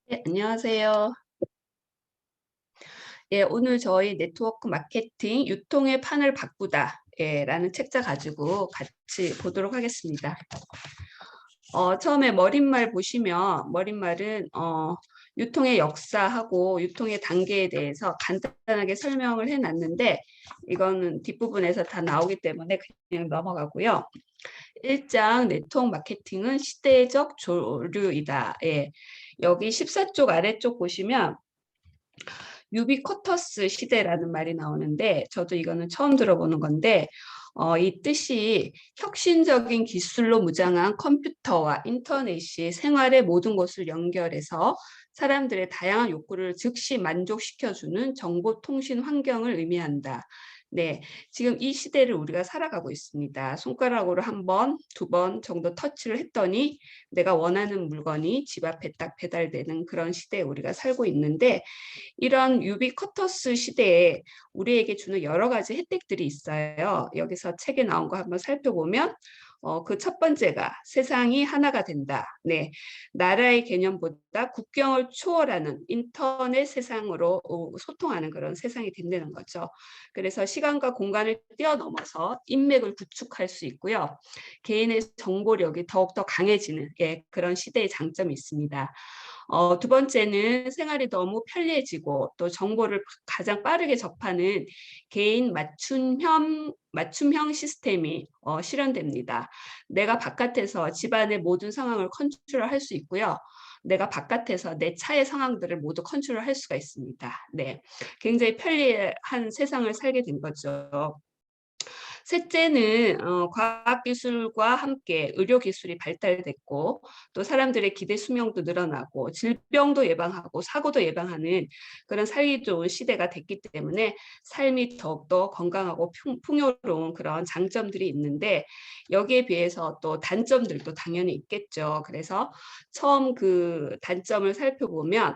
네, 안녕하세요. 예, 오늘 저희 네트워크 마케팅 유통의 판을 바꾸다 라는 책자 가지고 같이 보도록 하겠습니다. 처음에 머릿말 보시면 머릿말은 유통의 역사하고 유통의 단계에 대해서 간단하게 설명을 해놨는데 이거는 뒷부분에서 다 나오기 때문에 그냥 넘어가고요. 1장 네트워크 마케팅은 시대적 조류이다. 예. 여기 14쪽 아래쪽 보시면 유비쿼터스 시대라는 말이 나오는데 저도 이거는 처음 들어보는 건데 이 뜻이 혁신적인 기술로 무장한 컴퓨터와 인터넷이 생활의 모든 것을 연결해서 사람들의 다양한 욕구를 즉시 만족시켜주는 정보통신 환경을 의미한다. 네, 지금 이 시대를 우리가 살아가고 있습니다. 손가락으로 한 번, 두 번 정도 터치를 했더니 내가 원하는 물건이 집 앞에 딱 배달되는 그런 시대에 우리가 살고 있는데 이런 유비쿼터스 시대에 우리에게 주는 여러 가지 혜택들이 있어요. 여기서 책에 나온 거 한번 살펴보면 그 첫 번째가 세상이 하나가 된다. 네, 나라의 개념보다 국경을 초월하는 인터넷 세상으로 소통하는 그런 세상이 된다는 거죠. 그래서 시간과 공간을 뛰어넘어서 인맥을 구축할 수 있고요. 개인의 정보력이 더욱더 강해지는 그런 시대의 장점이 있습니다. 두 번째는 생활이 너무 편리해지고 또 정보를 가장 빠르게 접하는 개인 맞춤형 시스템이 실현됩니다. 내가 바깥에서 집안의 모든 상황을 컨트롤할 수 있고요. 내가 바깥에서 내 차의 상황들을 모두 컨트롤할 수가 있습니다. 네, 굉장히 편리한 세상을 살게 된 거죠. 셋째는 과학기술과 함께 의료기술이 발달됐고 또 사람들의 기대 수명도 늘어나고 질병도 예방하고 사고도 예방하는 그런 살기 좋은 시대가 됐기 때문에 삶이 더욱더 건강하고 풍요로운 그런 장점들이 있는데 여기에 비해서 또 단점들도 당연히 있겠죠. 그래서 처음 그 단점을 살펴보면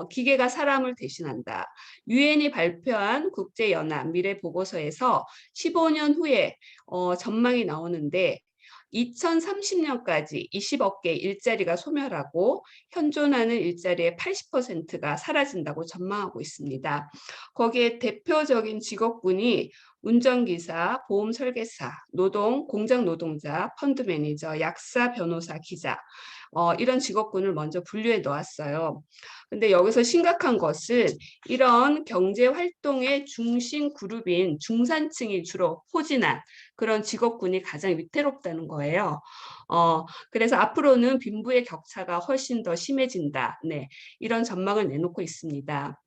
기계가 사람을 대신한다. 유엔이 발표한 국제연합 미래보고서에서 15년 후에 전망이 나오는데 2030년까지 20억 개 일자리가 소멸하고 현존하는 일자리의 80%가 사라진다고 전망하고 있습니다. 거기에 대표적인 직업군이 운전기사, 보험설계사, 공장 노동자, 펀드 매니저, 약사, 변호사, 기자 이런 직업군을 먼저 분류해 놓았어요. 근데 여기서 심각한 것은 이런 경제 활동의 중심 그룹인 중산층이 주로 포진한 그런 직업군이 가장 위태롭다는 거예요. 그래서 앞으로는 빈부의 격차가 훨씬 더 심해진다. 네, 이런 전망을 내놓고 있습니다.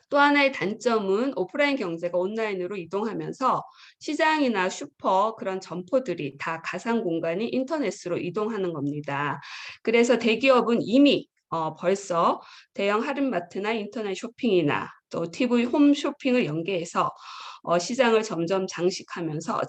또 하나의 단점은 오프라인 경제가 온라인으로 이동하면서 시장이나 슈퍼 그런 점포들이 다 가상 공간이 인터넷으로 이동하는 겁니다. 그래서 대기업은 이미 벌써 대형 할인마트나 인터넷 쇼핑이나 또 TV 홈 쇼핑을 연계해서 시장을 점점 잠식하면서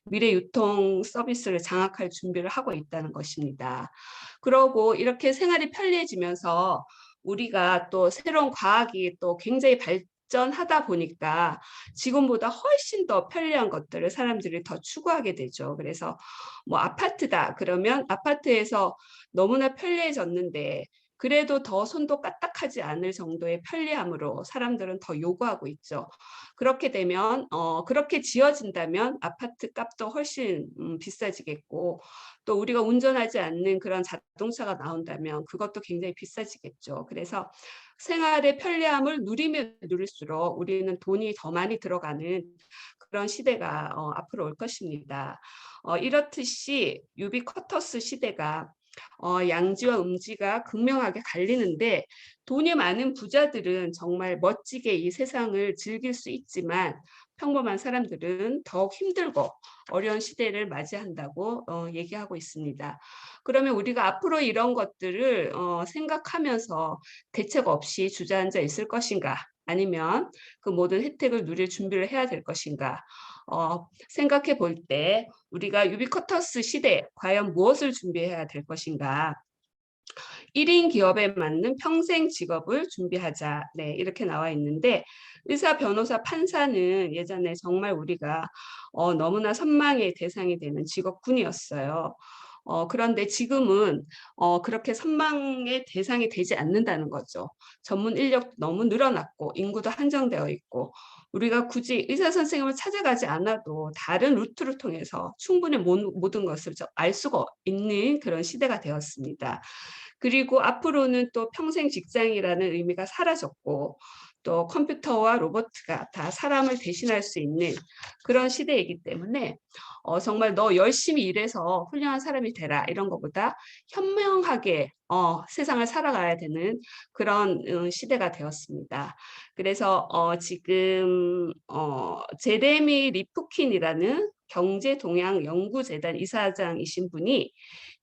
미래 유통 서비스를 장악할 준비를 하고 있다는 것입니다. 그러고 이렇게 생활이 편리해지면서 우리가 또 새로운 과학이 또 굉장히 발전하다 보니까 지금보다 훨씬 더 편리한 것들을 사람들이 더 추구하게 되죠. 그래서 뭐 아파트다 그러면 아파트에서 너무나 편리해졌는데 그래도 더 손도 까딱하지 않을 정도의 편리함으로 사람들은 더 요구하고 있죠. 그렇게 되면 그렇게 지어진다면 아파트 값도 훨씬 비싸지겠고 또 우리가 운전하지 않는 그런 자동차가 나온다면 그것도 굉장히 비싸지겠죠. 그래서 생활의 편리함을 누리면 누릴수록 우리는 돈이 더 많이 들어가는 그런 시대가 앞으로 올 것입니다. 이렇듯이 유비쿼터스 시대가 양지와 음지가 극명하게 갈리는데 돈이 많은 부자들은 정말 멋지게 이 세상을 즐길 수 있지만 평범한 사람들은 더욱 힘들고 어려운 시대를 맞이한다고 얘기하고 있습니다. 그러면 우리가 앞으로 이런 것들을 생각하면서 대책 없이 주저앉아 있을 것인가? 아니면 그 모든 혜택을 누릴 준비를 해야 될 것인가? 생각해 볼 때 우리가 유비쿼터스 시대에 과연 무엇을 준비해야 될 것인가? 1인 기업에 맞는 평생 직업을 준비하자. 네, 이렇게 나와 있는데 의사, 변호사, 판사는 예전에 정말 우리가 너무나 선망의 대상이 되는 직업군이었어요. 그런데 지금은 그렇게 선망의 대상이 되지 않는다는 거죠. 전문 인력 너무 늘어났고 인구도 한정되어 있고 우리가 굳이 의사 선생님을 찾아가지 않아도 다른 루트를 통해서 충분히 모든 것을 알 수가 있는 그런 시대가 되었습니다. 그리고 앞으로는 또 평생 직장이라는 의미가 사라졌고 또 컴퓨터와 로봇가 다 사람을 대신할 수 있는 그런 시대이기 때문에 정말 너 열심히 일해서 훌륭한 사람이 되라 이런 것보다 현명하게 세상을 살아가야 되는 그런 시대가 되었습니다. 그래서 지금 제레미 리프킨이라는 경제동향연구재단 이사장이신 분이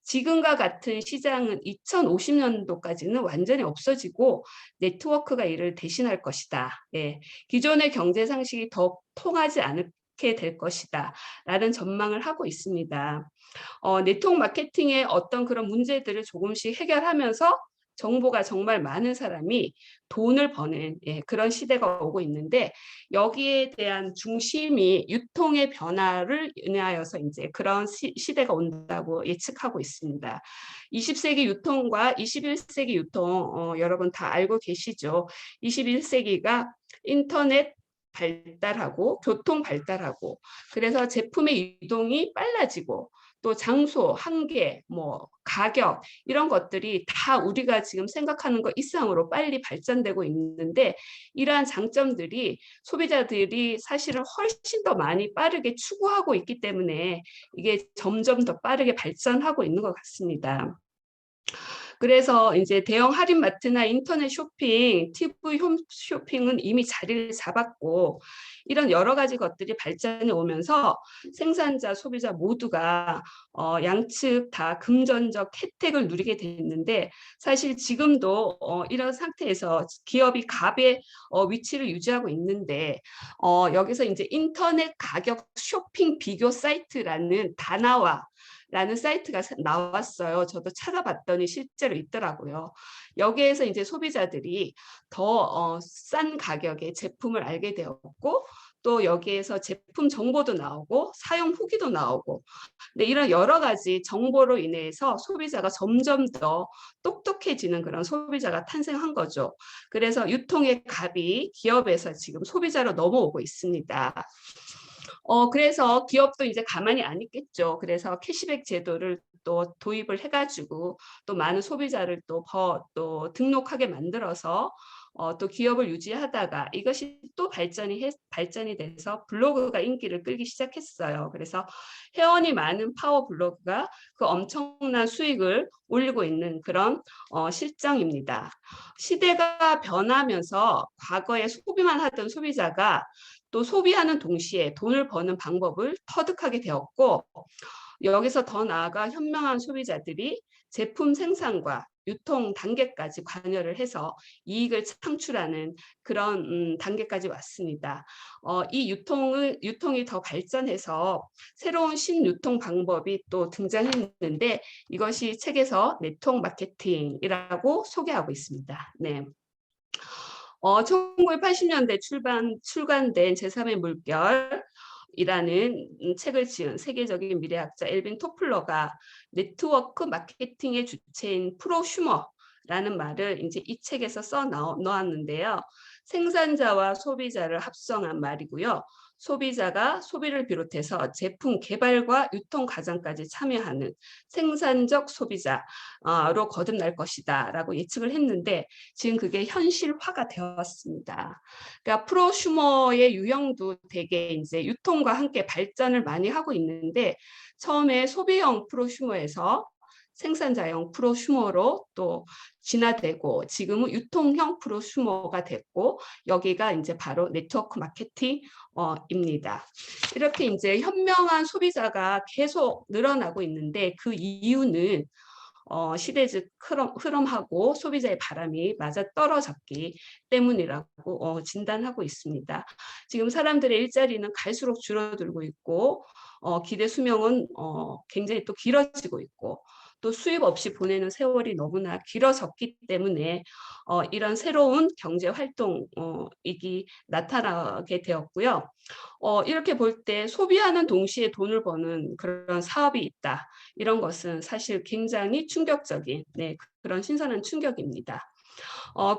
지금과 같은 시장은 2050년도까지는 완전히 없어지고 네트워크가 이를 대신할 것이다. 예, 기존의 경제 상식이 더 통하지 않게 될 것이다. 라는 전망을 하고 있습니다. 네트워크 마케팅의 어떤 그런 문제들을 조금씩 해결하면서 정보가 정말 많은 사람이 돈을 버는 그런 시대가 오고 있는데 여기에 대한 중심이 유통의 변화를 인하여서 이제 그런 시대가 온다고 예측하고 있습니다. 20세기 유통과 21세기 유통 여러분 다 알고 계시죠? 21세기가 인터넷 발달하고 교통 발달하고 그래서 제품의 이동이 빨라지고 또 장소, 한계, 뭐 가격 이런 것들이 다 우리가 지금 생각하는 것 이상으로 빨리 발전되고 있는데 이러한 장점들이 소비자들이 사실은 훨씬 더 많이 빠르게 추구하고 있기 때문에 이게 점점 더 빠르게 발전하고 있는 것 같습니다. 그래서 이제 대형 할인마트나 인터넷 쇼핑, TV 홈쇼핑은 이미 자리를 잡았고 이런 여러 가지 것들이 발전해 오면서 생산자, 소비자 모두가 양측 다 금전적 혜택을 누리게 됐는데 사실 지금도 이런 상태에서 기업이 갑의 위치를 유지하고 있는데 여기서 이제 인터넷 가격 쇼핑 비교 사이트라는 다나와 라는 사이트가 나왔어요. 저도 찾아봤더니 실제로 있더라고요. 여기에서 이제 소비자들이 더 싼 가격의 제품을 알게 되었고 또 여기에서 제품 정보도 나오고 사용 후기도 나오고 근데 이런 여러 가지 정보로 인해서 소비자가 점점 더 똑똑해지는 그런 소비자가 탄생한 거죠. 그래서 유통의 갑이 기업에서 지금 소비자로 넘어오고 있습니다. 그래서 기업도 이제 가만히 안 있겠죠. 그래서 캐시백 제도를 또 도입을 해가지고 또 많은 소비자를 또 등록하게 만들어서 또 기업을 유지하다가 이것이 또 발전이 돼서 블로그가 인기를 끌기 시작했어요. 그래서 회원이 많은 파워 블로그가 그 엄청난 수익을 올리고 있는 그런 실정입니다. 시대가 변하면서 과거에 소비만 하던 소비자가 또 소비하는 동시에 돈을 버는 방법을 터득하게 되었고 여기서 더 나아가 현명한 소비자들이 제품 생산과 유통 단계까지 관여를 해서 이익을 창출하는 그런 단계까지 왔습니다. 이 유통이 더 발전해서 새로운 신유통 방법이 또 등장했는데 이것이 책에서 네트워크 마케팅이라고 소개하고 있습니다. 네. 1980년대 출간된 제3의 물결이라는 책을 지은 세계적인 미래학자 엘빈 토플러가 네트워크 마케팅의 주체인 프로슈머라는 말을 이제 이 책에서 써 놓았는데요. 생산자와 소비자를 합성한 말이고요. 소비자가 소비를 비롯해서 제품 개발과 유통 과정까지 참여하는 생산적 소비자로 거듭날 것이다 라고 예측을 했는데 지금 그게 현실화가 되었습니다. 그러니까 프로슈머의 유형도 되게 이제 유통과 함께 발전을 많이 하고 있는데 처음에 소비형 프로슈머에서 생산자형 프로슈머로 또 진화되고 지금은 유통형 프로슈머가 됐고 여기가 이제 바로 네트워크 마케팅입니다. 이렇게 이제 현명한 소비자가 계속 늘어나고 있는데 그 이유는 시대적 흐름하고 소비자의 바람이 맞아 떨어졌기 때문이라고 진단하고 있습니다. 지금 사람들의 일자리는 갈수록 줄어들고 있고 기대 수명은 굉장히 또 길어지고 있고 또 수입 없이 보내는 세월이 너무나 길어졌기 때문에 이런 새로운 경제 활동이 나타나게 되었고요. 이렇게 볼 때 소비하는 동시에 돈을 버는 그런 사업이 있다. 이런 것은 사실 굉장히 충격적인 그런 신선한 충격입니다.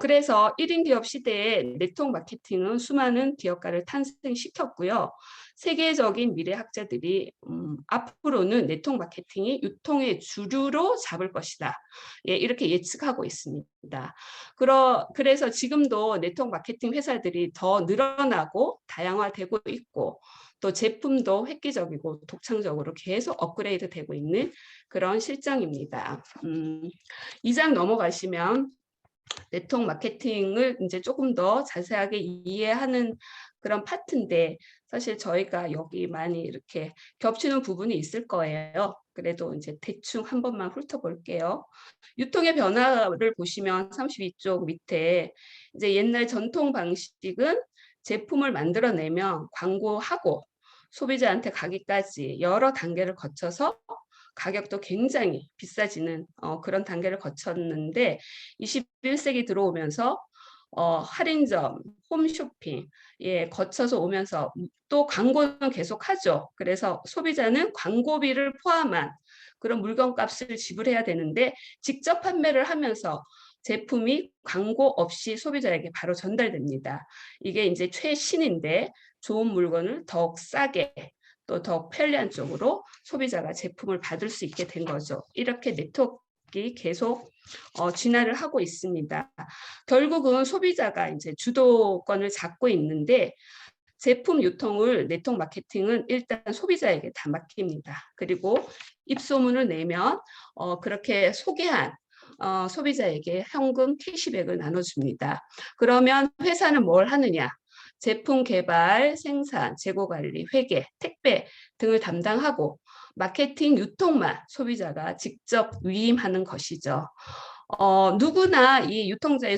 그래서 1인 기업 시대에 네트워크 마케팅은 수많은 기업가를 탄생시켰고요. 세계적인 미래 학자들이 앞으로는 네트워크 마케팅이 유통의 주류로 잡을 것이다. 이렇게 예측하고 있습니다. 그래서 지금도 네트워크 마케팅 회사들이 더 늘어나고 다양화되고 있고 또 제품도 획기적이고 독창적으로 계속 업그레이드 되고 있는 그런 실정입니다. 2장 넘어가시면 네트워크 마케팅을 이제 조금 더 자세하게 이해하는 그런 파트인데 사실 저희가 여기 많이 이렇게 겹치는 부분이 있을 거예요. 그래도 이제 대충 한 번만 훑어볼게요. 유통의 변화를 보시면 32쪽 밑에 이제 옛날 전통 방식은 제품을 만들어내면 광고하고 소비자한테 가기까지 여러 단계를 거쳐서 가격도 굉장히 비싸지는 그런 단계를 거쳤는데 21세기 들어오면서 할인점, 홈쇼핑 거쳐서 오면서 또 광고는 계속하죠. 그래서 소비자는 광고비를 포함한 그런 물건값을 지불해야 되는데 직접 판매를 하면서 제품이 광고 없이 소비자에게 바로 전달됩니다. 이게 이제 최신인데 좋은 물건을 더욱 싸게 또 더 편리한 쪽으로 소비자가 제품을 받을 수 있게 된 거죠. 이렇게 네트워크가 계속 진화를 하고 있습니다. 결국은 소비자가 이제 주도권을 잡고 있는데 제품 유통을 네트워크 마케팅은 일단 소비자에게 다 맡깁니다. 그리고 입소문을 내면 그렇게 소개한 소비자에게 현금 캐시백을 나눠줍니다. 그러면 회사는 뭘 하느냐? 제품 개발, 생산, 재고 관리, 회계, 택배 등을 담당하고 마케팅 유통만 소비자가 직접 위임하는 것이죠. 누구나 이 유통자의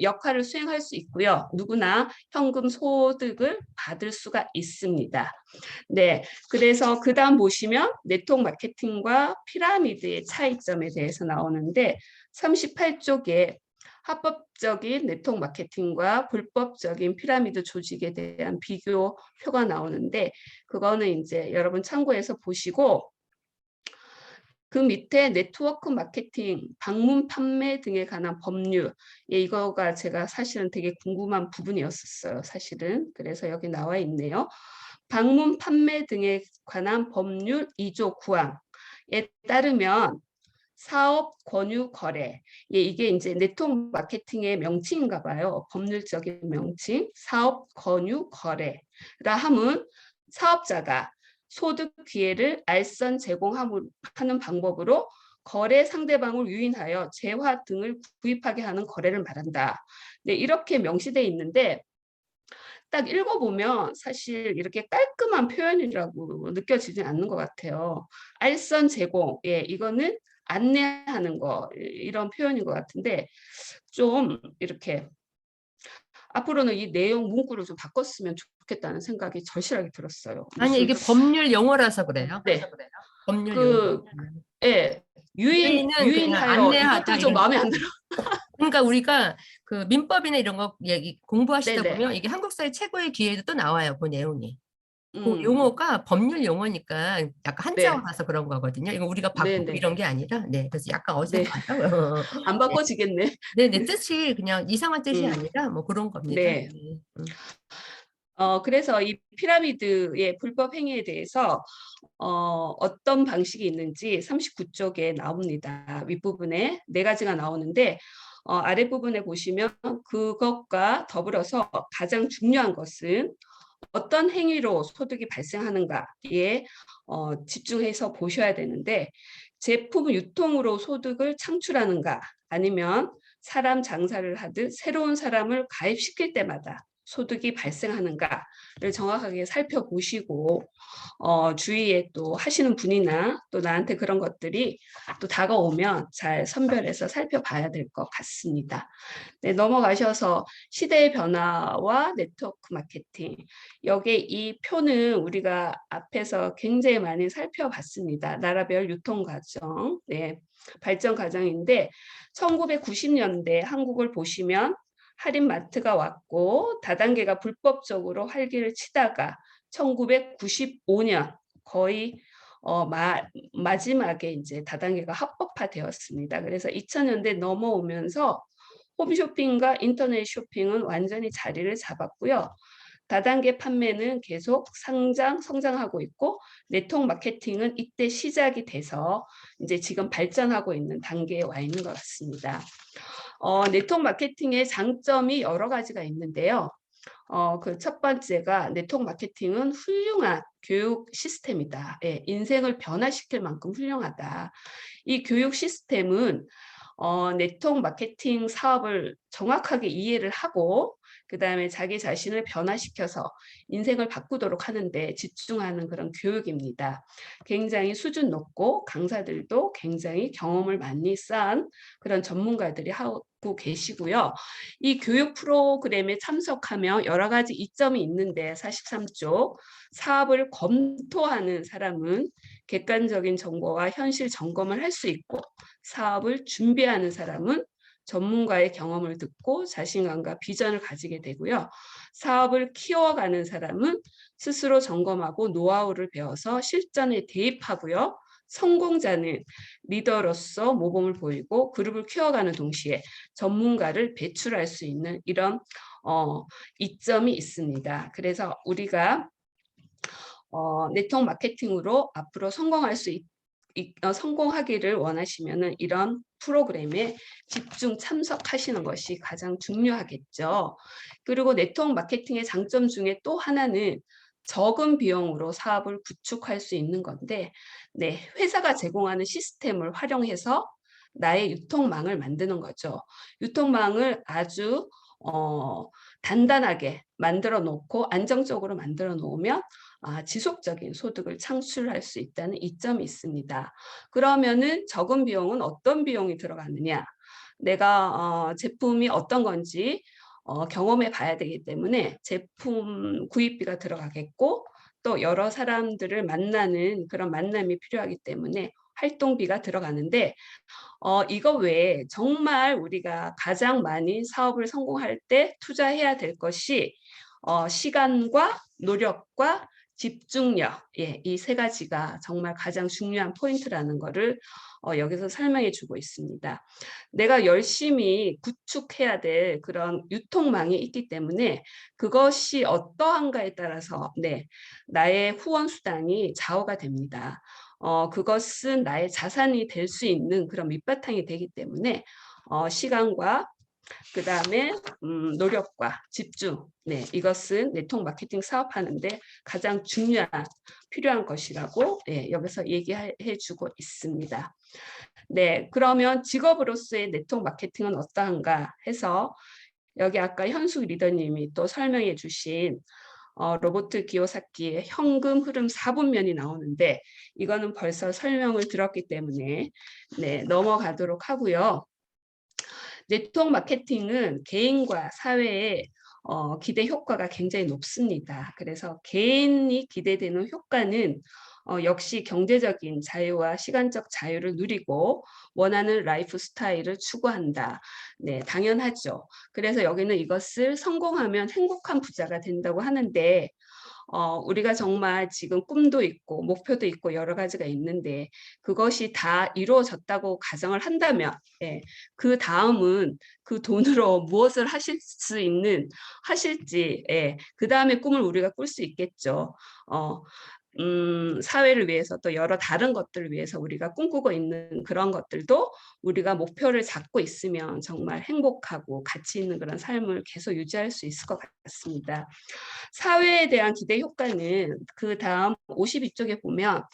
역할을 수행할 수 있고요. 누구나 현금 소득을 받을 수가 있습니다. 네, 그래서 그 다음 보시면 네트워크 마케팅과 피라미드의 차이점에 대해서 나오는데 38쪽에 합법적인 네트워크 마케팅과 불법적인 피라미드 조직에 대한 비교표가 나오는데 그거는 이제 여러분 참고해서 보시고 그 밑에 네트워크 마케팅, 방문 판매 등에 관한 법률 이거가 제가 사실은 되게 궁금한 부분이었었어요. 사실은 그래서 여기 나와 있네요. 방문 판매 등에 관한 법률 2조 9항에 따르면 사업 권유 거래 이게 이제 네트워크 마케팅의 명칭인가 봐요. 법률적인 명칭 사업 권유 거래라 함은 사업자가 소득 기회를 알선 제공하는 방법으로 거래 상대방을 유인하여 재화 등을 구입하게 하는 거래를 말한다. 네, 이렇게 명시되어 있는데 딱 읽어보면 사실 이렇게 깔끔한 표현이라고 느껴지진 않는 것 같아요. 알선 제공, 이거는 안내하는 거 이런 표현인 것 같은데 좀 이렇게 앞으로는 이 내용 문구를 좀 바꿨으면 좋겠다는 생각이 절실하게 들었어요. 아니 이게 법률 용어라서 그래요. 네. 법률 용어. 유인하여 이것도 좀 마음에 안 들어. 그러니까 우리가 그 민법이나 이런 거 얘기 공부하시다 네네. 보면 이게 한국사회 최고의 기회도 또 나와요. 그 내용이. 그 용어가 법률 용어니까 약간 한자어라서 그런 거거든요. 이거 우리가 바꾸고 이런 게 아니라, 그래서 약간 어색하죠. 안 바꿔지겠네. 네, 뜻이 그냥 이상한 뜻이 아니라 뭐 그런 겁니다. 네. 그래서 이 피라미드의 불법 행위에 대해서 어떤 방식이 있는지 39쪽에 나옵니다. 윗부분에 4가지가 나오는데 아랫부분에 보시면 그것과 더불어서 가장 중요한 것은 어떤 행위로 소득이 발생하는가에 집중해서 보셔야 되는데 제품 유통으로 소득을 창출하는가 아니면 사람 장사를 하듯 새로운 사람을 가입시킬 때마다 소득이 발생하는가를 정확하게 살펴보시고 주위에 또 하시는 분이나 또 나한테 그런 것들이 또 다가오면 잘 선별해서 살펴봐야 될 것 같습니다. 네, 넘어가셔서 시대의 변화와 네트워크 마케팅. 여기에 이 표는 우리가 앞에서 굉장히 많이 살펴봤습니다. 나라별 유통 과정, 네, 발전 과정인데 1990년대 한국을 보시면 할인마트가 왔고 다단계가 불법적으로 활기를 치다가 1995년 거의 마지막에 이제 다단계가 합법화되었습니다. 그래서 2000년대 넘어오면서 홈쇼핑과 인터넷 쇼핑은 완전히 자리를 잡았고요. 다단계 판매는 계속 성장하고 있고 네트워크 마케팅은 이때 시작이 돼서 이제 지금 발전하고 있는 단계에 와 있는 것 같습니다. 네트워크 마케팅의 장점이 여러 가지가 있는데요. 그 첫 번째가 네트워크 마케팅은 훌륭한 교육 시스템이다. 예, 인생을 변화시킬 만큼 훌륭하다. 이 교육 시스템은 네트워크 마케팅 사업을 정확하게 이해를 하고 그다음에 자기 자신을 변화시켜서 인생을 바꾸도록 하는데 집중하는 그런 교육입니다. 굉장히 수준 높고 강사들도 굉장히 경험을 많이 쌓은 그런 전문가들이 하고 계시고요. 이 교육 프로그램에 참석하며 여러 가지 이점이 있는데 43쪽 사업을 검토하는 사람은 객관적인 정보와 현실 점검을 할 수 있고 사업을 준비하는 사람은 전문가의 경험을 듣고 자신감과 비전을 가지게 되고요. 사업을 키워가는 사람은 스스로 점검하고 노하우를 배워서 실전에 대입하고요. 성공자는 리더로서 모범을 보이고 그룹을 키워가는 동시에 전문가를 배출할 수 있는 이런 이점이 있습니다. 그래서 우리가 네트워크 마케팅으로 앞으로 성공하기를 원하시면은 이런 프로그램에 집중 참석하시는 것이 가장 중요하겠죠. 그리고 네트워크 마케팅의 장점 중에 또 하나는 적은 비용으로 사업을 구축할 수 있는 건데, 네, 회사가 제공하는 시스템을 활용해서 나의 유통망을 만드는 거죠. 유통망을 아주 단단하게 만들어 놓고 안정적으로 만들어 놓으면 지속적인 소득을 창출할 수 있다는 이점이 있습니다. 그러면은 적은 비용은 어떤 비용이 들어가느냐? 내가 제품이 어떤 건지 경험해 봐야 되기 때문에 제품 구입비가 들어가겠고 또 여러 사람들을 만나는 그런 만남이 필요하기 때문에 활동비가 들어가는데 이거 외에 정말 우리가 가장 많이 사업을 성공할 때 투자해야 될 것이 시간과 노력과 집중력, 예, 이 세 가지가 정말 가장 중요한 포인트라는 것을 여기서 설명해 주고 있습니다. 내가 열심히 구축해야 될 그런 유통망이 있기 때문에 그것이 어떠한가에 따라서 네, 나의 후원 수단이 좌우가 됩니다. 그것은 나의 자산이 될 수 있는 그런 밑바탕이 되기 때문에 시간과 그 다음에 노력과 집중, 네, 이것은 네트워크 마케팅 사업하는데 가장 필요한 것이라고 네, 여기서 얘기해 주고 있습니다. 네, 그러면 직업으로서의 네트워크 마케팅은 어떠한가 해서 여기 아까 현숙 리더님이 또 설명해 주신 로버트 기요사키의 현금 흐름 4분면이 나오는데 이거는 벌써 설명을 들었기 때문에 네, 넘어가도록 하고요. 네트워크 마케팅은 개인과 사회의 기대 효과가 굉장히 높습니다. 그래서 개인이 기대되는 효과는 역시 경제적인 자유와 시간적 자유를 누리고 원하는 라이프 스타일을 추구한다. 네, 당연하죠. 그래서 여기는 이것을 성공하면 행복한 부자가 된다고 하는데 우리가 정말 지금 꿈도 있고 목표도 있고 여러 가지가 있는데 그것이 다 이루어졌다고 가정을 한다면 예, 그 다음은 그 돈으로 무엇을 하실지 예, 그 다음에 꿈을 우리가 꿀 수 있겠죠. 사회를 위해서 또 여러 다른 것들을 위해서 우리가 꿈꾸고 있는 그런 것들도 우리가 목표를 잡고 있으면 정말 행복하고 가치 있는 그런 삶을 계속 유지할 수 있을 것 같습니다. 사회에 대한 기대 효과는 그 다음 52쪽에 보면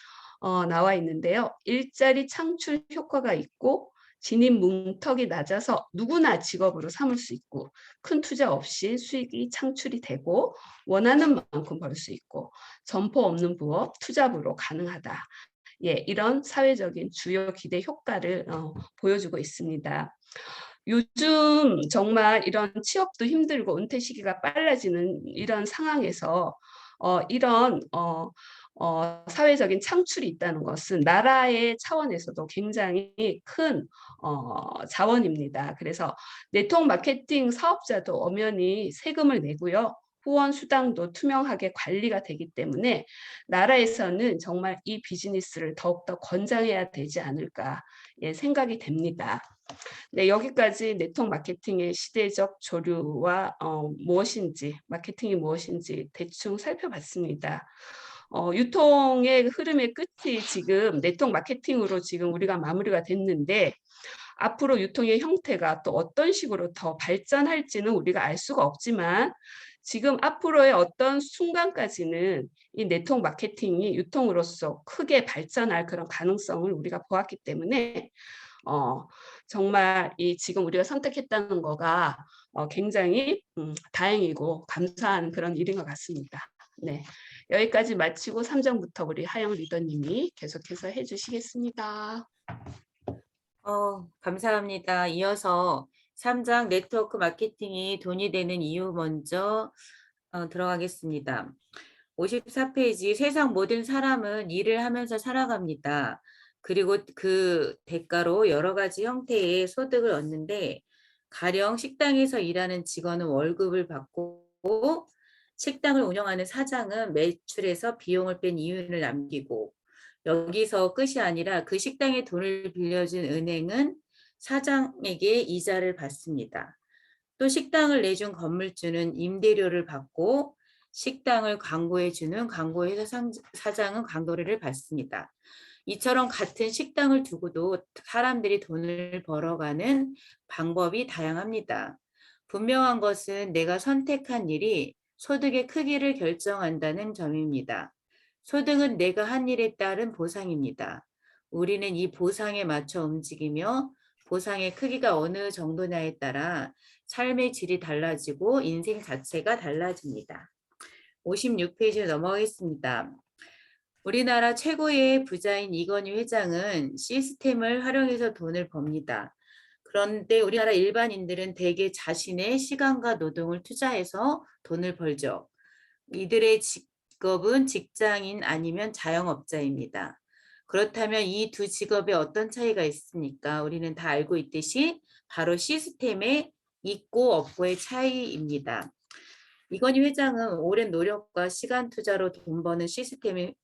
나와 있는데요. 일자리 창출 효과가 있고 진입 문턱이 낮아서 누구나 직업으로 삼을 수 있고 큰 투자 없이 수익이 창출이 되고 원하는 만큼 벌 수 있고 점포 없는 부업, 투잡으로 가능하다. 예, 이런 사회적인 주요 기대 효과를 보여주고 있습니다. 요즘 정말 이런 취업도 힘들고 은퇴 시기가 빨라지는 이런 상황에서 이런 사회적인 창출이 있다는 것은 나라의 차원에서도 굉장히 큰 자원입니다. 그래서 네트워크 마케팅 사업자도 엄연히 세금을 내고요. 후원 수당도 투명하게 관리가 되기 때문에 나라에서는 정말 이 비즈니스를 더욱더 권장해야 되지 않을까 생각이 됩니다. 네, 여기까지 네트워크 마케팅의 시대적 조류와 무엇인지, 마케팅이 무엇인지 대충 살펴봤습니다. 유통의 흐름의 끝이 지금 네트워크 마케팅으로 지금 우리가 마무리가 됐는데 앞으로 유통의 형태가 또 어떤 식으로 더 발전할지는 우리가 알 수가 없지만 지금 앞으로의 어떤 순간까지는 이 네트워크 마케팅이 유통으로서 크게 발전할 그런 가능성을 우리가 보았기 때문에 정말 이 지금 우리가 선택했다는 거가 굉장히 다행이고 감사한 그런 일인 것 같습니다. 네, 여기까지 마치고 3장부터 우리 하영 리더님이 계속해서 해주시겠습니다. 감사합니다. 이어서 3장 네트워크 마케팅이 돈이 되는 이유 먼저 들어가겠습니다. 54페이지 세상 모든 사람은 일을 하면서 살아갑니다. 그리고 그 대가로 여러 가지 형태의 소득을 얻는데 가령 식당에서 일하는 직원은 월급을 받고 식당을 운영하는 사장은 매출에서 비용을 뺀 이윤을 남기고 여기서 끝이 아니라 그 식당에 돈을 빌려준 은행은 사장에게 이자를 받습니다. 또 식당을 내준 건물주는 임대료를 받고 식당을 광고해주는 광고회사 사장은 광고료를 받습니다. 이처럼 같은 식당을 두고도 사람들이 돈을 벌어가는 방법이 다양합니다. 분명한 것은 내가 선택한 일이 소득의 크기를 결정한다는 점입니다. 소득은 내가 한 일에 따른 보상입니다. 우리는 이 보상에 맞춰 움직이며 보상의 크기가 어느 정도냐에 따라 삶의 질이 달라지고 인생 자체가 달라집니다. 56페이지로 넘어가겠습니다. 우리나라 최고의 부자인 이건희 회장은 시스템을 활용해서 돈을 법니다. 그런데 우리나라 일반인들은 대개 자신의 시간과 노동을 투자해서 돈을 벌죠. 이들의 직업은 직장인 아니면 자영업자입니다. 그렇다면 이 두 직업에 어떤 차이가 있습니까? 우리는 다 알고 있듯이 바로 시스템의 있고 없고의 차이입니다. 이건희 회장은 오랜 노력과 시간 투자로 돈 버는 시스템의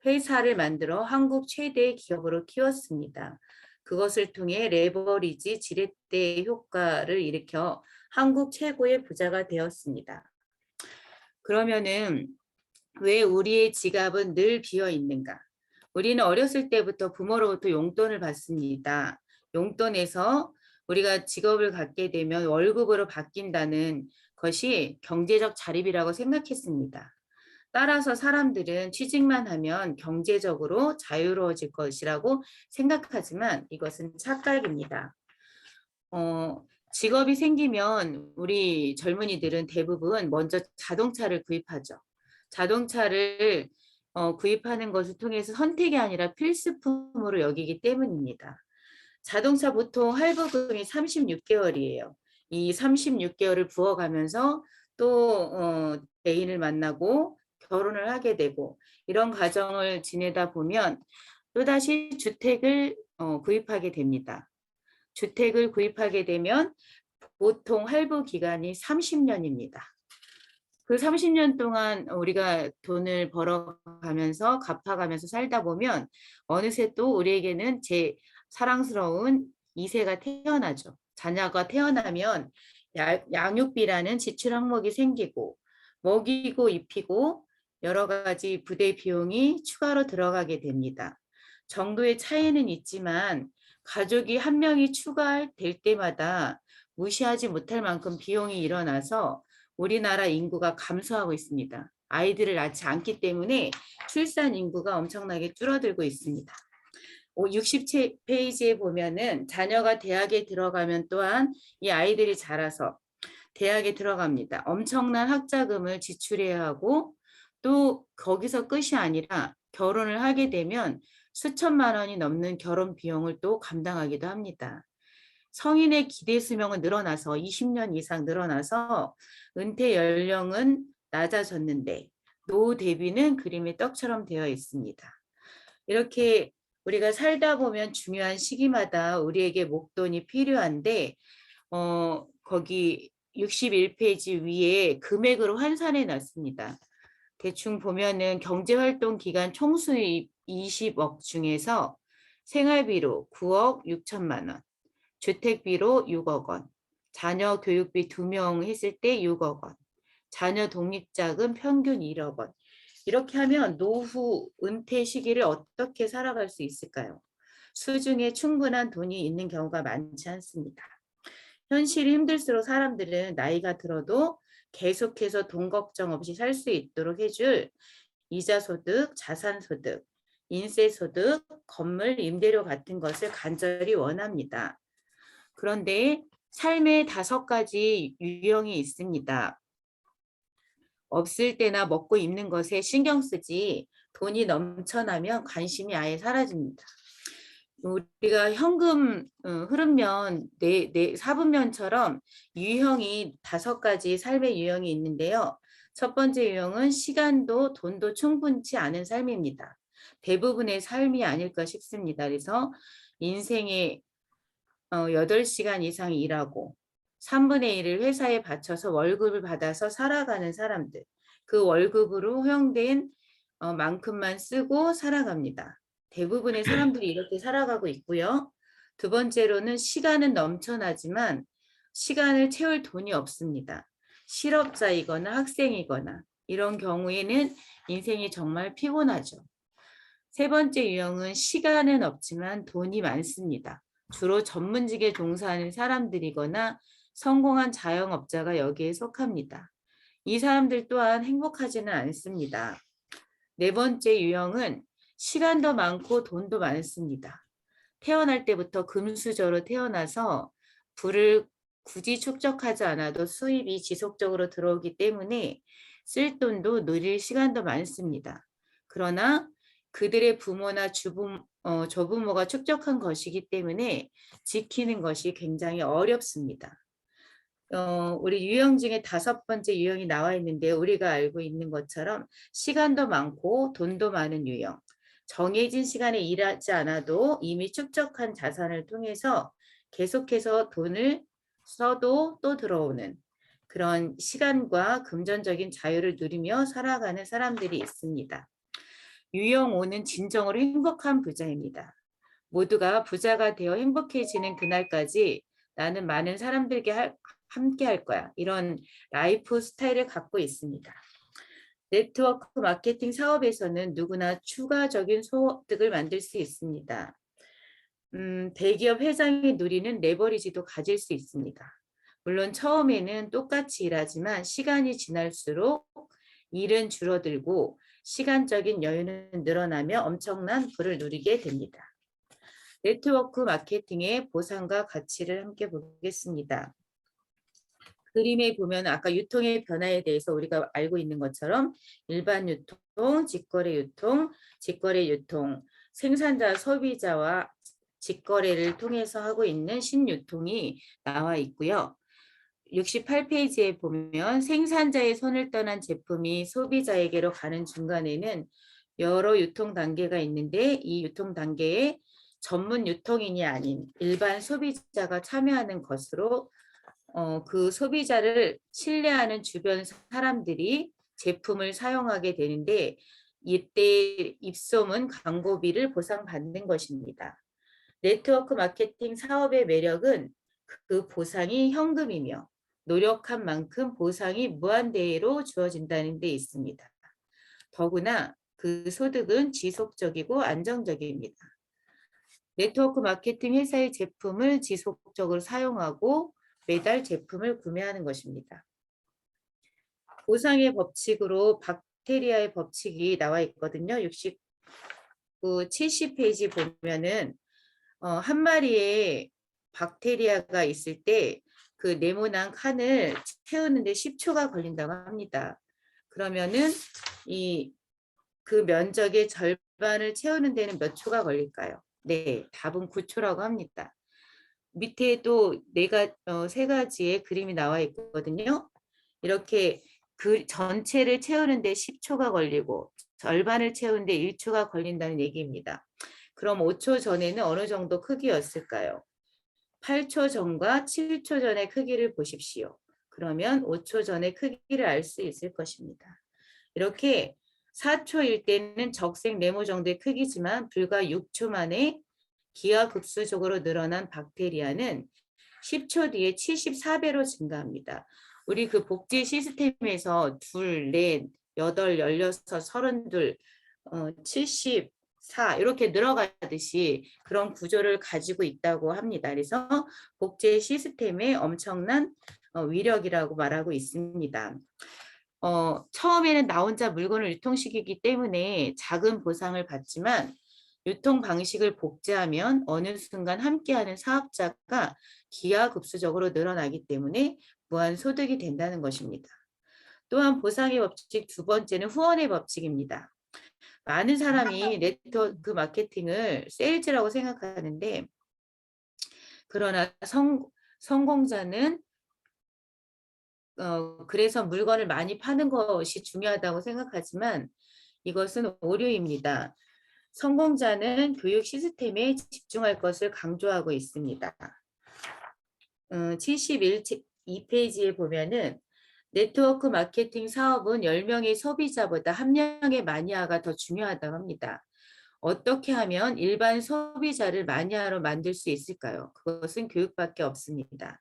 회사를 만들어 한국 최대의 기업으로 키웠습니다. 그것을 통해 레버리지 지렛대 효과를 일으켜 한국 최고의 부자가 되었습니다. 그러면은 왜 우리의 지갑은 늘 비어 있는가? 우리는 어렸을 때부터 부모로부터 용돈을 받습니다. 용돈에서 우리가 직업을 갖게 되면 월급으로 바뀐다는 것이 경제적 자립이라고 생각했습니다. 따라서 사람들은 취직만 하면 경제적으로 자유로워질 것이라고 생각하지만 이것은 착각입니다. 직업이 생기면 우리 젊은이들은 대부분 먼저 자동차를 구입하죠. 자동차를 구입하는 것을 통해서 선택이 아니라 필수품으로 여기기 때문입니다. 자동차 보통 할부금이 36개월이에요. 이 36개월을 부어가면서 또 애인을 만나고 결혼을 하게 되고 이런 과정을 지내다 보면 또다시 주택을 구입하게 됩니다. 주택을 구입하게 되면 보통 할부 기간이 30년입니다. 그 30년 동안 우리가 돈을 벌어가면서 갚아가면서 살다 보면 어느새 또 우리에게는 제 사랑스러운 2세가 태어나죠. 자녀가 태어나면 양육비라는 지출 항목이 생기고 먹이고 입히고 여러 가지 부대 비용이 추가로 들어가게 됩니다. 정도의 차이는 있지만 가족이 한 명이 추가될 때마다 무시하지 못할 만큼 비용이 일어나서 우리나라 인구가 감소하고 있습니다. 아이들을 낳지 않기 때문에 출산 인구가 엄청나게 줄어들고 있습니다. 60페이지에 보면은 자녀가 대학에 들어가면 또한 이 아이들이 자라서 대학에 들어갑니다. 엄청난 학자금을 지출해야 하고 또 거기서 끝이 아니라 결혼을 하게 되면 수천만 원이 넘는 결혼 비용을 또 감당하기도 합니다. 성인의 기대 수명은 늘어나서 20년 이상 늘어나서 은퇴 연령은 낮아졌는데 노후 대비는 그림의 떡처럼 되어 있습니다. 이렇게 우리가 살다 보면 중요한 시기마다 우리에게 목돈이 필요한데 거기 61페이지 위에 금액으로 환산해 놨습니다. 대충 보면은 경제활동 기간 총수입 20억 중에서 생활비로 9억 6천만 원, 주택비로 6억 원, 자녀 교육비 2명 했을 때 6억 원, 자녀 독립자금 평균 1억 원. 이렇게 하면 노후 은퇴 시기를 어떻게 살아갈 수 있을까요? 수중에 충분한 돈이 있는 경우가 많지 않습니다. 현실이 힘들수록 사람들은 나이가 들어도 계속해서 돈 걱정 없이 살 수 있도록 해줄 이자소득, 자산소득, 인세소득, 건물 임대료 같은 것을 간절히 원합니다. 그런데 삶의 5가지 유형이 있습니다. 없을 때나 먹고 입는 것에 신경 쓰지 돈이 넘쳐나면 관심이 아예 사라집니다. 우리가 현금 흐르면 4분면처럼 유형이 5가지 삶의 유형이 있는데요. 첫 번째 유형은 시간도 돈도 충분치 않은 삶입니다. 대부분의 삶이 아닐까 싶습니다. 그래서 인생의 8시간 이상 일하고 3분의 1을 회사에 바쳐서 월급을 받아서 살아가는 사람들. 그 월급으로 허용된 만큼만 쓰고 살아갑니다. 대부분의 사람들이 이렇게 살아가고 있고요. 두 번째로는 시간은 넘쳐나지만 시간을 채울 돈이 없습니다. 실업자이거나 학생이거나 이런 경우에는 인생이 정말 피곤하죠. 세 번째 유형은 시간은 없지만 돈이 많습니다. 주로 전문직에 종사하는 사람들이거나 성공한 자영업자가 여기에 속합니다. 이 사람들 또한 행복하지는 않습니다. 네 번째 유형은 시간도 많고 돈도 많습니다. 태어날 때부터 금수저로 태어나서 부를 굳이 축적하지 않아도 수입이 지속적으로 들어오기 때문에 쓸 돈도 누릴 시간도 많습니다. 그러나 그들의 부모나 조부모가 축적한 것이기 때문에 지키는 것이 굉장히 어렵습니다. 우리 유형 중에 5번째 유형이 나와 있는데 우리가 알고 있는 것처럼 시간도 많고 돈도 많은 유형. 정해진 시간에 일하지 않아도 이미 축적한 자산을 통해서 계속해서 돈을 써도 또 들어오는 그런 시간과 금전적인 자유를 누리며 살아가는 사람들이 있습니다. 유형 5는 진정으로 행복한 부자입니다. 모두가 부자가 되어 행복해지는 그날까지 나는 많은 사람들에게 함께 할 거야. 이런 라이프 스타일을 갖고 있습니다. 네트워크 마케팅 사업에서는 누구나 추가적인 소득을 만들 수 있습니다. 대기업 회장이 누리는 레버리지도 가질 수 있습니다. 물론 처음에는 똑같이 일하지만 시간이 지날수록 일은 줄어들고 시간적인 여유는 늘어나며 엄청난 부를 누리게 됩니다. 네트워크 마케팅의 보상과 가치를 함께 보겠습니다. 그림에 보면 아까 유통의 변화에 대해서 우리가 알고 있는 것처럼 일반 유통, 직거래 유통, 직거래 유통, 생산자, 소비자와 직거래를 통해서 하고 있는 신유통이 나와 있고요. 68페이지에 보면 생산자의 손을 떠난 제품이 소비자에게로 가는 중간에는 여러 유통 단계가 있는데 이 유통 단계에 전문 유통인이 아닌 일반 소비자가 참여하는 것으로 그 소비자를 신뢰하는 주변 사람들이 제품을 사용하게 되는데 이때 입소문 광고비를 보상받는 것입니다. 네트워크 마케팅 사업의 매력은 그 보상이 현금이며 노력한 만큼 보상이 무한대로 주어진다는 데 있습니다. 더구나 그 소득은 지속적이고 안정적입니다. 네트워크 마케팅 회사의 제품을 지속적으로 사용하고 매달 제품을 구매하는 것입니다. 보상의 법칙으로 박테리아의 법칙이 나와 있거든요. 그 70페이지 보면은 한 마리의 박테리아가 있을 때 그 네모난 칸을 채우는데 10초가 걸린다고 합니다. 그러면은 그 면적의 절반을 채우는 데는 몇 초가 걸릴까요? 네, 답은 9초라고 합니다. 밑에도 세 가지의 그림이 나와 있거든요. 이렇게 그 전체를 채우는데 10초가 걸리고 절반을 채우는데 1초가 걸린다는 얘기입니다. 그럼 5초 전에는 어느 정도 크기였을까요? 8초 전과 7초 전의 크기를 보십시오. 그러면 5초 전의 크기를 알 수 있을 것입니다. 이렇게 4초일 때는 적색 네모 정도의 크기지만 불과 6초 만에 기하급수적으로 늘어난 박테리아는 10초 뒤에 74배로 증가합니다. 우리 그 복제 시스템에서 2, 4, 8, 16, 32, 74 이렇게 늘어가듯이 그런 구조를 가지고 있다고 합니다. 그래서 복제 시스템의 엄청난 위력이라고 말하고 있습니다. 처음에는 나 혼자 물건을 유통시키기 때문에 작은 보상을 받지만 유통 방식을 복제하면 어느 순간 함께하는 사업자가 기하급수적으로 늘어나기 때문에 무한 소득이 된다는 것입니다. 또한 보상의 법칙 두 번째는 후원의 법칙입니다. 많은 사람이 네트워크 마케팅을 세일즈라고 생각하는데 그러나 성공자는 그래서 물건을 많이 파는 것이 중요하다고 생각하지만 이것은 오류입니다. 성공자는 교육 시스템에 집중할 것을 강조하고 있습니다. 72페이지에 보면은 네트워크 마케팅 사업은 10명의 소비자보다 1명의 마니아가 더 중요하다고 합니다. 어떻게 하면 일반 소비자를 마니아로 만들 수 있을까요? 그것은 교육밖에 없습니다.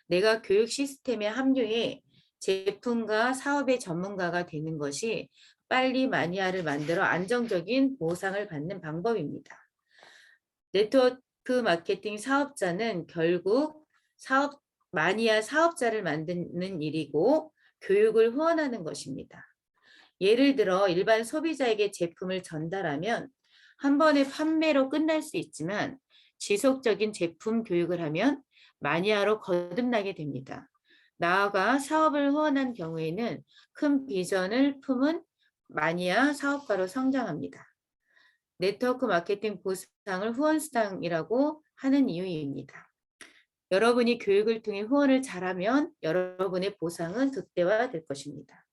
내가 교육 시스템에 합류해 제품과 사업의 전문가가 되는 것이 빨리 마니아를 만들어 안정적인 보상을 받는 방법입니다. 네트워크 마케팅 사업자는 결국 마니아 사업자를 만드는 일이고 교육을 후원하는 것입니다. 예를 들어 일반 소비자에게 제품을 전달하면 한 번의 판매로 끝날 수 있지만 지속적인 제품 교육을 하면 마니아로 거듭나게 됩니다. 나아가 사업을 후원한 경우에는 큰 비전을 품은 마니아 사업가로 성장합니다. 네트워크 마케팅 보상을 후원수당이라고 하는 이유입니다. 여러분이 교육을 통해 후원을 잘하면 여러분의 보상은 극대화될 것입니다.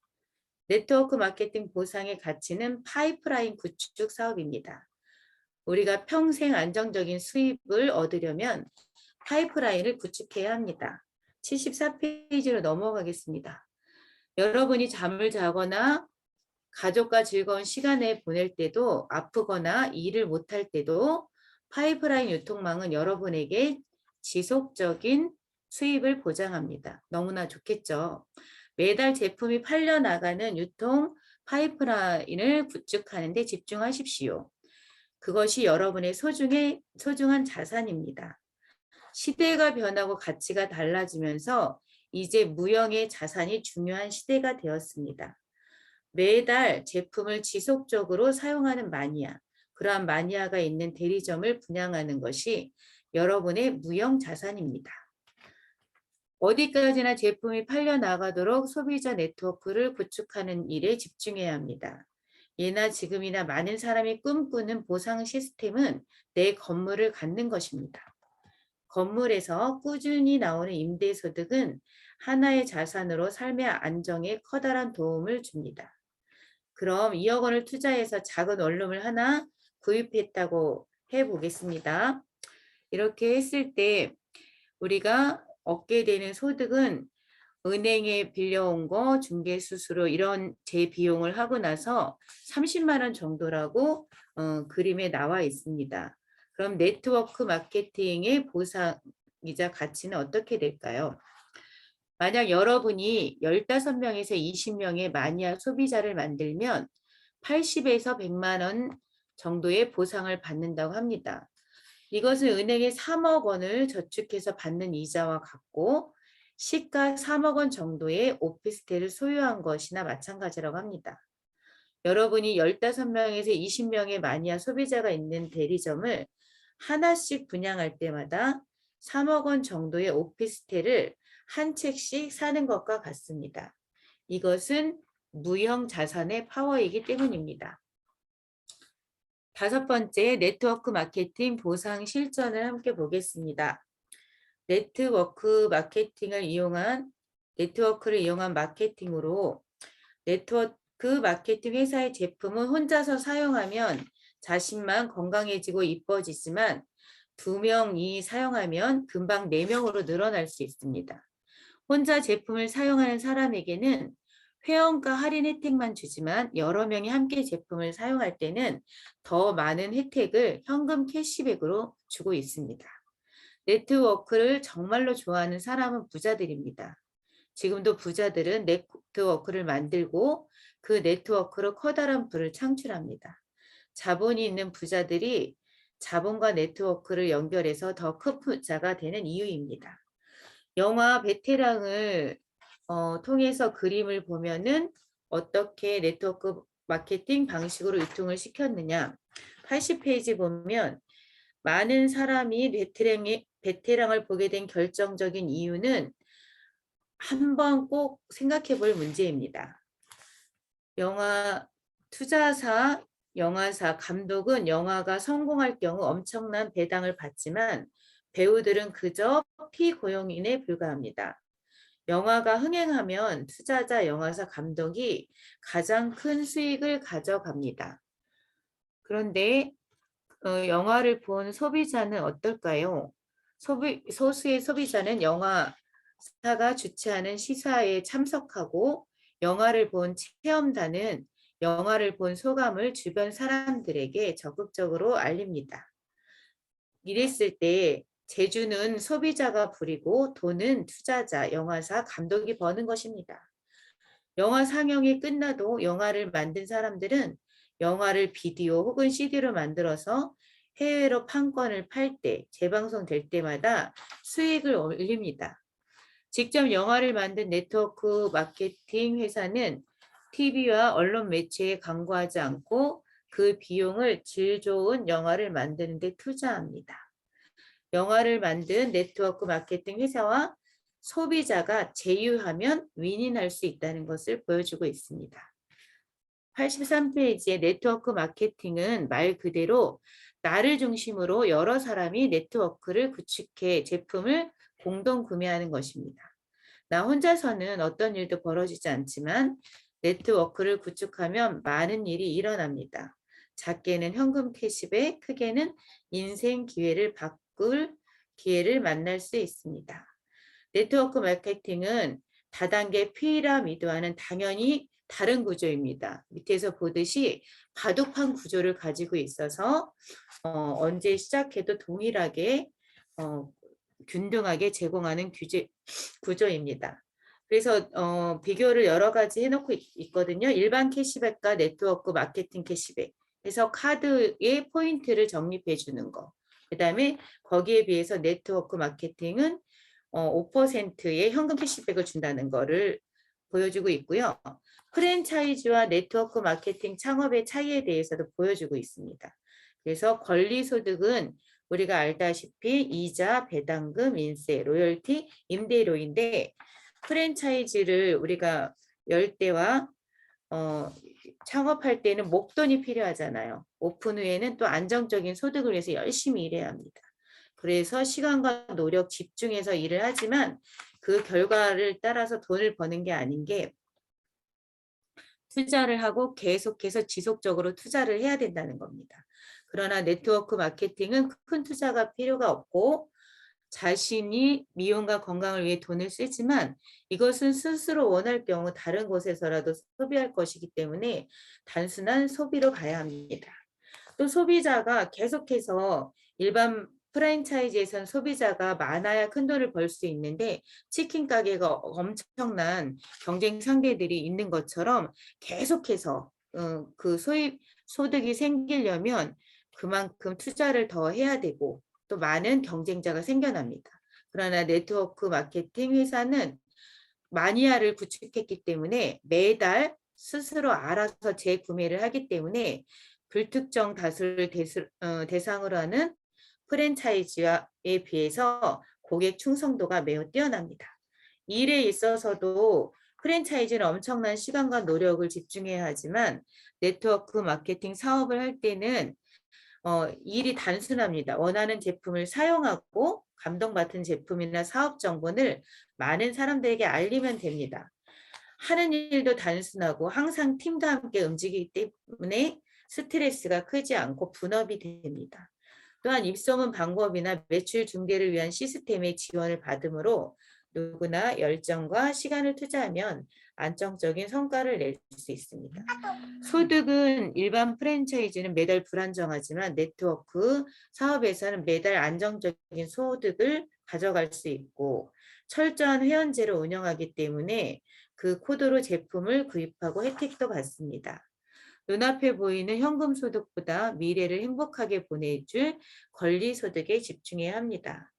네트워크 마케팅 보상의 가치는 파이프라인 구축 사업입니다. 우리가 평생 안정적인 수입을 얻으려면 파이프라인을 구축해야 합니다. 74페이지로 넘어가겠습니다. 여러분이 잠을 자거나 가족과 즐거운 시간을 보낼 때도 아프거나 일을 못할 때도 파이프라인 유통망은 여러분에게 지속적인 수입을 보장합니다. 너무나 좋겠죠. 매달 제품이 팔려나가는 유통 파이프라인을 구축하는 데 집중하십시오. 그것이 여러분의 소중한 자산입니다. 시대가 변하고 가치가 달라지면서 이제 무형의 자산이 중요한 시대가 되었습니다. 매달 제품을 지속적으로 사용하는 마니아, 그러한 마니아가 있는 대리점을 분양하는 것이 여러분의 무형 자산입니다. 어디까지나 제품이 팔려나가도록 소비자 네트워크를 구축하는 일에 집중해야 합니다. 예나 지금이나 많은 사람이 꿈꾸는 보상 시스템은 내 건물을 갖는 것입니다. 건물에서 꾸준히 나오는 임대소득은 하나의 자산으로 삶의 안정에 커다란 도움을 줍니다. 그럼 2억 원을 투자해서 작은 원룸을 하나 구입했다고 해보겠습니다. 이렇게 했을 때 우리가 얻게 되는 소득은 은행에 빌려온 거, 중개수수료 이런 재비용을 하고 나서 30만 원 정도라고 그림에 나와 있습니다. 그럼 네트워크 마케팅의 보상이자 가치는 어떻게 될까요? 만약 여러분이 15명에서 20명의 마니아 소비자를 만들면 80에서 100만 원 정도의 보상을 받는다고 합니다. 이것은 은행에 3억 원을 저축해서 받는 이자와 같고 시가 3억 원 정도의 오피스텔을 소유한 것이나 마찬가지라고 합니다. 여러분이 15명에서 20명의 마니아 소비자가 있는 대리점을 하나씩 분양할 때마다 3억 원 정도의 오피스텔을 한 채씩 사는 것과 같습니다. 이것은 무형 자산의 파워이기 때문입니다. 5번째, 네트워크 마케팅 보상 실전을 함께 보겠습니다. 네트워크를 이용한 마케팅으로 네트워크 마케팅 회사의 제품은 혼자서 사용하면 자신만 건강해지고 이뻐지지만 2명이 사용하면 금방 4명으로 늘어날 수 있습니다. 혼자 제품을 사용하는 사람에게는 회원가 할인 혜택만 주지만 여러 명이 함께 제품을 사용할 때는 더 많은 혜택을 현금 캐시백으로 주고 있습니다. 네트워크를 정말로 좋아하는 사람은 부자들입니다. 지금도 부자들은 네트워크를 만들고 그 네트워크로 커다란 부를 창출합니다. 자본이 있는 부자들이 자본과 네트워크를 연결해서 더 큰 부자가 되는 이유입니다. 영화 베테랑을 통해서 그림을 보면은 어떻게 네트워크 마케팅 방식으로 유통을 시켰느냐. 80페이지 보면 많은 사람이 베테랑을 보게 된 결정적인 이유는 한번 꼭 생각해 볼 문제입니다. 투자사, 영화사, 감독은 영화가 성공할 경우 엄청난 배당을 받지만 배우들은 그저 피고용인에 불과합니다. 영화가 흥행하면 투자자, 영화사, 감독이 가장 큰 수익을 가져갑니다. 그런데 영화를 본 소비자는 어떨까요? 소수의 소비자는 영화사가 주최하는 시사에 참석하고 영화를 본 체험단은 영화를 본 소감을 주변 사람들에게 적극적으로 알립니다. 이랬을 때 재주는 소비자가 부리고 돈은 투자자, 영화사, 감독이 버는 것입니다. 영화 상영이 끝나도 영화를 만든 사람들은 영화를 비디오 혹은 CD로 만들어서 해외로 판권을 팔 때, 재방송될 때마다 수익을 올립니다. 직접 영화를 만든 네트워크 마케팅 회사는 TV와 언론 매체에 광고하지 않고 그 비용을 질 좋은 영화를 만드는 데 투자합니다. 영화를 만든 네트워크 마케팅 회사와 소비자가 제휴하면 윈윈할 수 있다는 것을 보여주고 있습니다. 83페이지의 네트워크 마케팅은 말 그대로 나를 중심으로 여러 사람이 네트워크를 구축해 제품을 공동 구매하는 것입니다. 나 혼자서는 어떤 일도 벌어지지 않지만 네트워크를 구축하면 많은 일이 일어납니다. 작게는 현금 캐시백, 크게는 인생 기회를 바꿀 기회를 만날 수 있습니다. 네트워크 마케팅은 다단계 피라미드와는 당연히 다른 구조입니다. 밑에서 보듯이 바둑판 구조를 가지고 있어서 언제 시작해도 동일하게 균등하게 제공하는 구조입니다. 그래서 비교를 여러 가지 해놓고 있거든요. 일반 캐시백과 네트워크 마케팅 캐시백. 그래서 카드에 포인트를 적립해 주는 거. 그 다음에 거기에 비해서 네트워크 마케팅은 5%의 현금 캐시백을 준다는 거를 보여주고 있고요. 프랜차이즈와 네트워크 마케팅 창업의 차이에 대해서도 보여주고 있습니다. 그래서 권리소득은 우리가 알다시피 이자, 배당금, 인세, 로열티, 임대료인데 프랜차이즈를 우리가 열 때와 창업할 때는 목돈이 필요하잖아요. 오픈 후에는 또 안정적인 소득을 위해서 열심히 일해야 합니다. 그래서 시간과 노력 집중해서 일을 하지만 그 결과를 따라서 돈을 버는 게 아닌 게 투자를 하고 계속해서 지속적으로 투자를 해야 된다는 겁니다. 그러나 네트워크 마케팅은 큰 투자가 필요가 없고 자신이 미용과 건강을 위해 돈을 쓰지만 이것은 스스로 원할 경우 다른 곳에서라도 소비할 것이기 때문에 단순한 소비로 가야 합니다. 또 소비자가 계속해서 일반 프랜차이즈에선 소비자가 많아야 큰 돈을 벌 수 있는데 치킨 가게가 엄청난 경쟁 상대들이 있는 것처럼 계속해서 그 소득이 생기려면 그만큼 투자를 더 해야 되고 또 많은 경쟁자가 생겨납니다. 그러나 네트워크 마케팅 회사는 마니아를 구축했기 때문에 매달 스스로 알아서 재구매를 하기 때문에 불특정 다수를 대상으로 하는 프랜차이즈에 비해서 고객 충성도가 매우 뛰어납니다. 이 일에 있어서도 프랜차이즈는 엄청난 시간과 노력을 집중해야 하지만 네트워크 마케팅 사업을 할 때는 일이 단순합니다. 원하는 제품을 사용하고 감동받은 제품이나 사업 정보를 많은 사람들에게 알리면 됩니다. 하는 일도 단순하고 항상 팀과 함께 움직이기 때문에 스트레스가 크지 않고 분업이 됩니다. 또한 입소문 방법이나 매출 중개를 위한 시스템의 지원을 받으므로 누구나 열정과 시간을 투자하면 안정적인 성과를 낼 수 있습니다. 소득은 일반 프랜차이즈는 매달 불안정하지만 네트워크 사업에서는 매달 안정적인 소득을 가져갈 수 있고 철저한 회원제로 운영하기 때문에 그 코드로 제품을 구입하고 혜택도 받습니다. 눈앞에 보이는 현금 소득보다 미래를 행복하게 보내줄 권리 소득에 집중해야 합니다.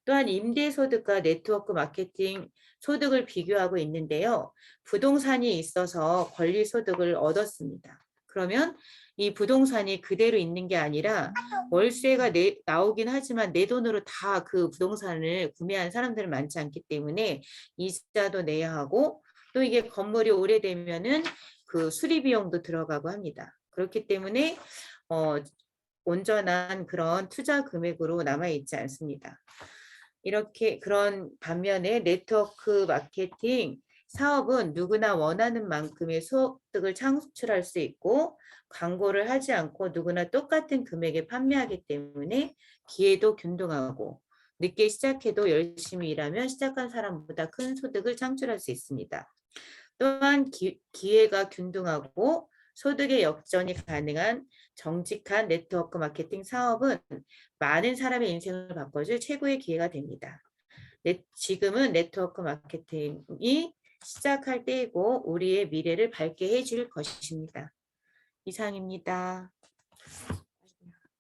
또한 임대 소득과 네트워크 마케팅 소득을 비교하고 있는데요. 부동산이 있어서 권리 소득을 얻었습니다. 그러면 이 부동산이 그대로 있는 게 아니라 월세가 나오긴 하지만 내 돈으로 다 그 부동산을 구매한 사람들은 많지 않기 때문에 이자도 내야 하고 또 이게 건물이 오래되면은 그 수리 비용도 들어가고 합니다. 그렇기 때문에 온전한 그런 투자 금액으로 남아있지 않습니다. 이렇게 그런 반면에 네트워크 마케팅 사업은 누구나 원하는 만큼의 소득을 창출할 수 있고 광고를 하지 않고 누구나 똑같은 금액에 판매하기 때문에 기회도 균등하고 늦게 시작해도 열심히 일하면 시작한 사람보다 큰 소득을 창출할 수 있습니다. 또한 기회가 균등하고 소득의 역전이 가능한 정직한 네트워크 마케팅 사업은 많은 사람의 인생을 바꿔줄 최고의 기회가 됩니다. 지금은 네트워크 마케팅이 시작할 때이고 우리의 미래를 밝게 해줄 것입니다. 이상입니다.